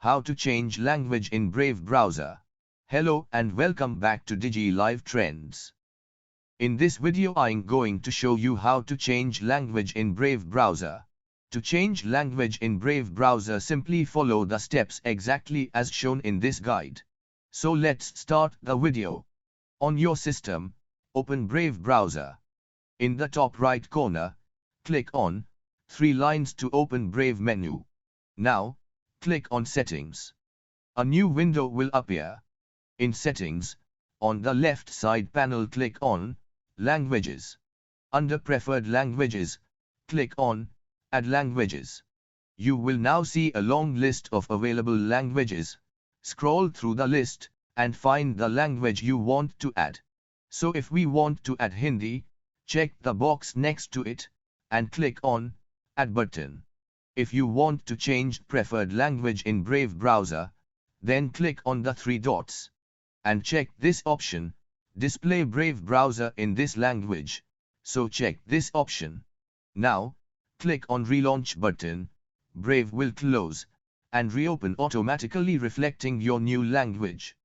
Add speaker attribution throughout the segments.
Speaker 1: How to change language in Brave browser. Hello and welcome back to DigiLive Trends. In this video I'm going to show you how to change language in Brave browser. To change language in Brave browser, simply follow the steps exactly as shown in this guide. So let's start the video. On your system, open Brave browser. In the top right corner, click on 3 lines to open Brave menu. Now, click on Settings. A new window will appear. In Settings, on the left side panel click on Languages. Under Preferred Languages, click on Add Languages. You will now see a long list of available languages. Scroll through the list and find the language you want to add. So if we want to add Hindi, check the box next to it and click on Add button. If you want to change preferred language in Brave browser, then click on the 3 dots and check this option, Display Brave browser in this language. So check this option. Now, click on Relaunch button. Brave will close and reopen automatically, reflecting your new language.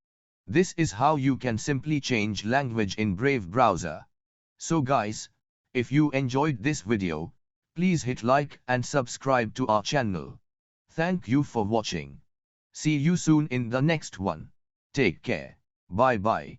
Speaker 1: This is how you can simply change language in Brave browser. So guys, if you enjoyed this video, please hit like and subscribe to our channel. Thank you for watching. See you soon in the next one. Take care. Bye bye.